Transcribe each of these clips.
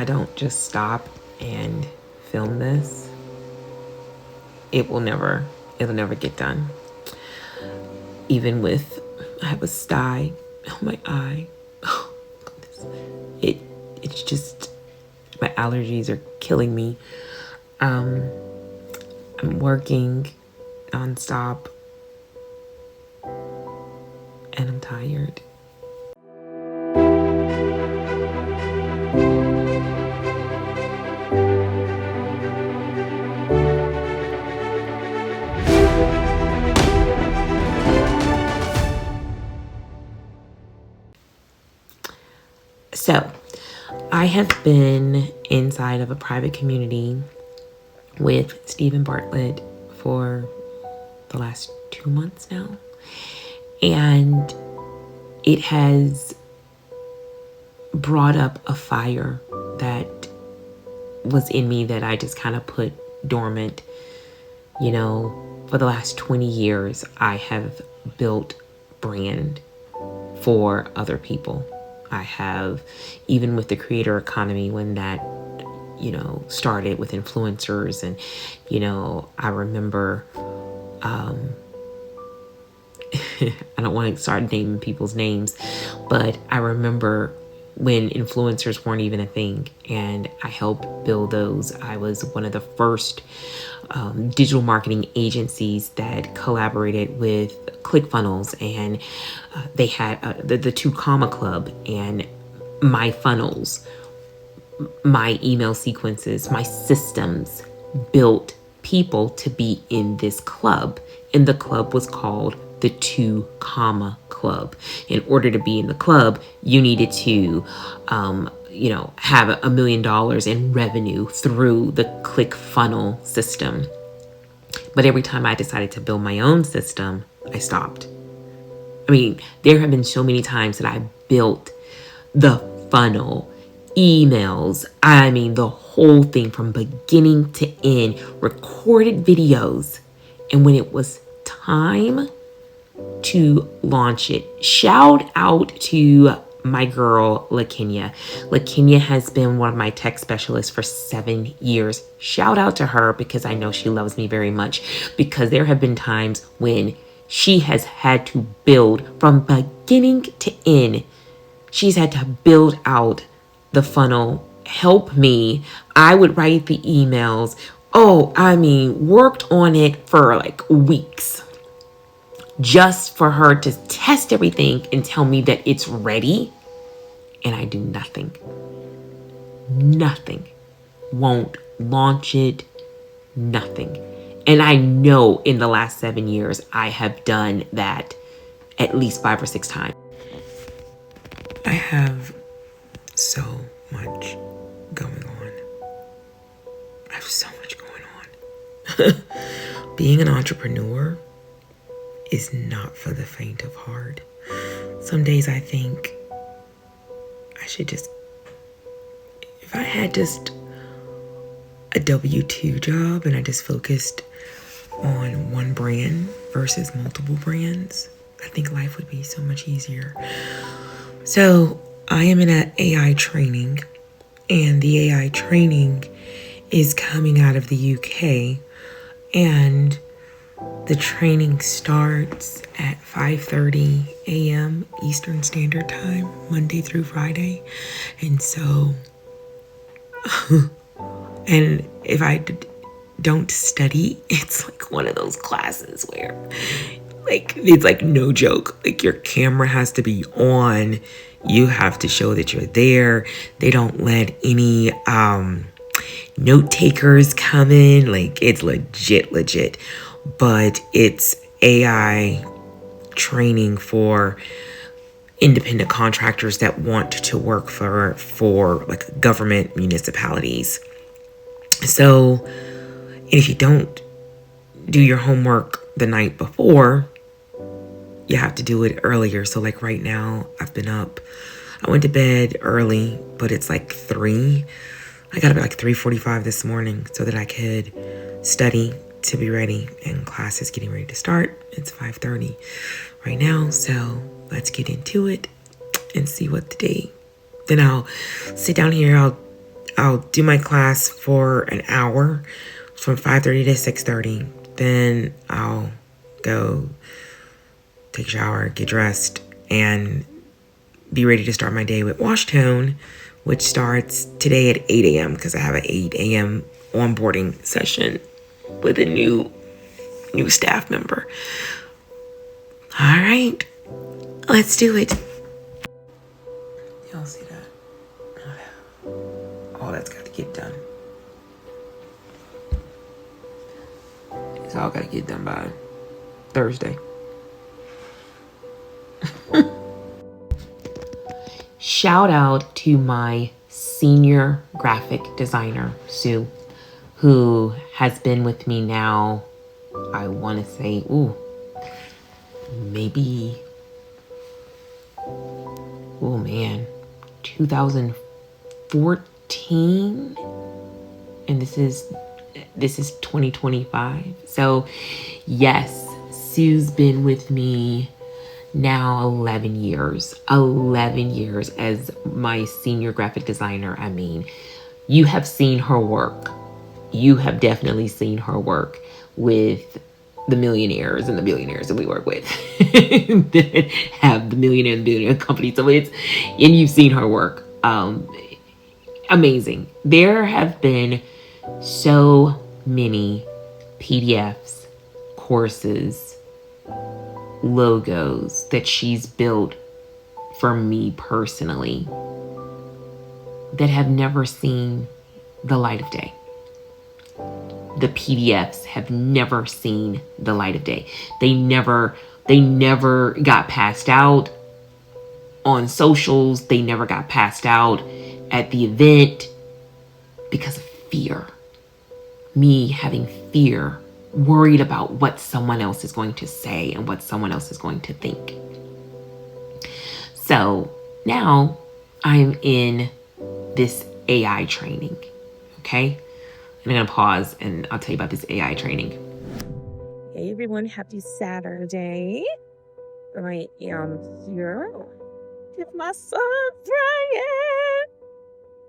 don't just stop and film this, it'll never get done. Even with, I have a sty on my eye. Oh, it's just, my allergies are killing me. I'm working nonstop and I'm tired. So, I have been inside of a private community with Stephen Bartlett for the last 2 months now. And it has brought up a fire that was in me that I just kind of put dormant. You know, for the last 20 years, I have built brand for other people. I have, even with the creator economy, when that, you know, started with influencers, and, you know, I remember, I don't want to start naming people's names, but I remember when influencers weren't even a thing, and I helped build those. I was one of the first digital marketing agencies that collaborated with ClickFunnels, and they had the 2 Comma Club, and my funnels, my email sequences, my systems built people to be in this club. And the club was called the 2 Comma Club. In order to be in the club, you needed to you know, have $1 million in revenue through the ClickFunnel system. But every time I decided to build my own system, I stopped. I mean, there have been so many times that I built the funnel, emails, I mean, the whole thing from beginning to end, recorded videos. And when it was time to launch it, shout out to my girl, LaKenya. LaKenya has been one of my tech specialists for 7 years. Shout out to her, because I know she loves me very much, because there have been times when she has had to build from beginning to end. She's had to build out the funnel, help me. I would write the emails. Oh, I mean, worked on it for like weeks, just for her to test everything and tell me that it's ready. And I do nothing. Nothing. Won't launch it. Nothing. And I know in the last 7 years, I have done that at least 5 or 6 times. I have so much going on. I have so much going on. Being an entrepreneur is not for the faint of heart. Some days I think I should just, if I had just a W-2 job and I just focused on one brand versus multiple brands, I think life would be so much easier. So I am in an AI training, and the AI training is coming out of the UK, and the training starts at 5:30 a.m. Eastern Standard Time, Monday through Friday. And so, and if I don't study, it's like one of those classes where, like, it's like no joke. Like, your camera has to be on. You have to show that you're there. They don't let any note takers come in. Like, it's legit. But it's AI training for independent contractors that want to work for like government municipalities. So, and if you don't do your homework the night before, you have to do it earlier. So like right now, I've been up. I went to bed early, but it's like 3. I got up at like 3:45 this morning so that I could study to be ready, and class is getting ready to start. It's 5:30 right now, so let's get into it and see what the day. Then I'll sit down here, I'll I'll do my class for an hour from 5:30 to 6:30. Then I'll go take a shower, get dressed, and be ready to start my day with Wash Tone, which starts today at 8 a.m. because I have an 8 a.m. onboarding session with a new staff member. All right, let's do it. Y'all see that? All that's got to get done. It's all got to get done by Thursday. Shout out to my senior graphic designer, Sue, who has been with me now, I want to say, maybe, 2014, and this is 2025. So yes, Sue's been with me now 11 years as my senior graphic designer. I mean, you have seen her work. You have definitely seen her work with the millionaires and the billionaires that we work with that have the millionaire and billionaire companies. So and you've seen her work. Amazing. There have been so many PDFs, courses, logos that she's built for me personally that have never seen the light of day. The PDFs have never seen the light of day. They never got passed out on socials. They never got passed out at the event because of fear. Me having fear, worried about what someone else is going to say and what someone else is going to think. So now I'm in this AI training, okay? And I'm gonna pause and I'll tell you about this AI training. Hey everyone, happy Saturday. I am here with my son,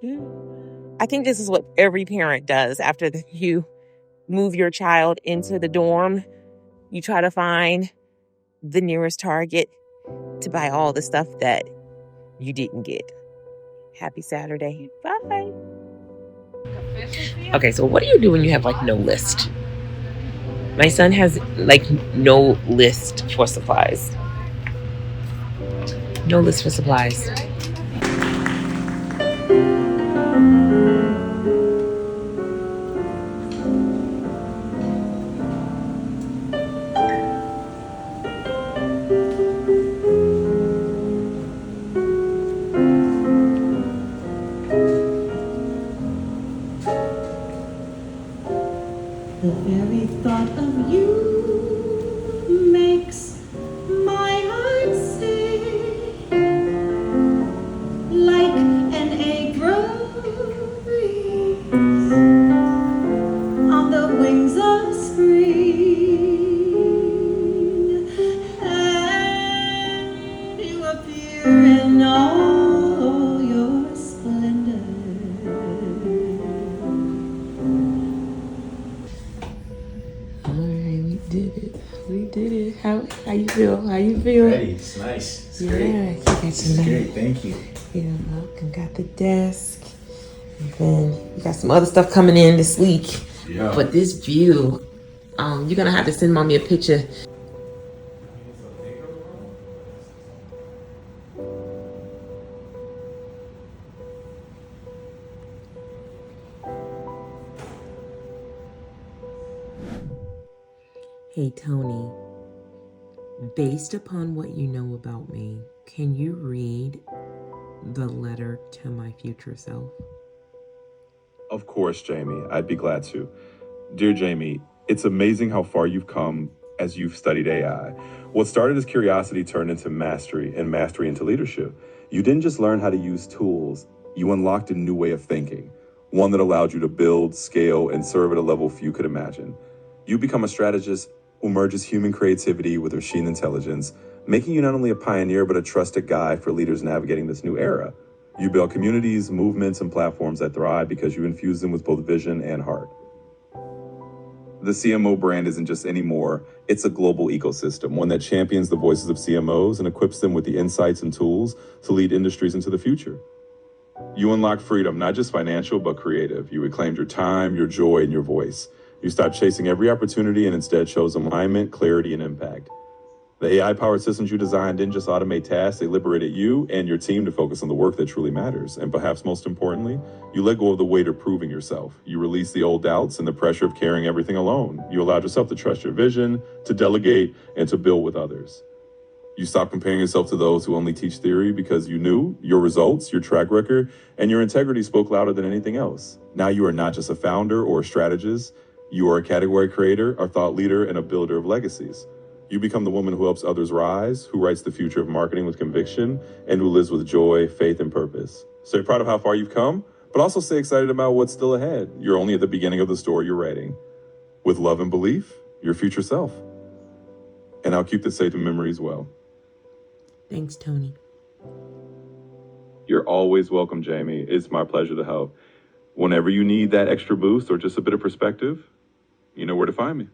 Brian. I think this is what every parent does after you move your child into the dorm. You try to find the nearest Target to buy all the stuff that you didn't get. Happy Saturday. Bye. Okay, so what do you do when you have no list? My son has no list for supplies. No list for supplies. The very thought of you makes my heart sing like an April breeze on the wings of spring, and you appear in all your splendor. We did it. How you feel? How you feel? Ready. It's nice. It's great. It's great. Thank you. Look, and got the desk. And then you got some other stuff coming in this week. Yeah. But this view, you're gonna have to send mommy a picture. Hey Tony, based upon what you know about me, can you read the letter to my future self? Of course, Jayme. I'd be glad to. Dear Jayme, it's amazing how far you've come as you've studied AI. What started as curiosity turned into mastery, and mastery into leadership. You didn't just learn how to use tools, you unlocked a new way of thinking, one that allowed you to build, scale, and serve at a level few could imagine. You become a strategist who merges human creativity with machine intelligence, making you not only a pioneer, but a trusted guide for leaders navigating this new era. You build communities, movements, and platforms that thrive because you infuse them with both vision and heart. The CMO brand isn't just anymore, it's a global ecosystem, one that champions the voices of CMOs and equips them with the insights and tools to lead industries into the future. You unlock freedom, not just financial, but creative. You reclaimed your time, your joy, and your voice. You stopped chasing every opportunity and instead chose alignment, clarity, and impact. The AI-powered systems you designed didn't just automate tasks, they liberated you and your team to focus on the work that truly matters. And perhaps most importantly, you let go of the weight of proving yourself. You released the old doubts and the pressure of carrying everything alone. You allowed yourself to trust your vision, to delegate, and to build with others. You stopped comparing yourself to those who only teach theory because you knew your results, your track record, and your integrity spoke louder than anything else. Now you are not just a founder or a strategist, you are a category creator, a thought leader, and a builder of legacies. You become the woman who helps others rise, who writes the future of marketing with conviction, and who lives with joy, faith, and purpose. Stay proud of how far you've come, but also stay excited about what's still ahead. You're only at the beginning of the story you're writing. With love and belief, your future self. And I'll keep this safe in memory as well. Thanks, Tony. You're always welcome, Jayme. It's my pleasure to help. Whenever you need that extra boost or just a bit of perspective, you know where to find me.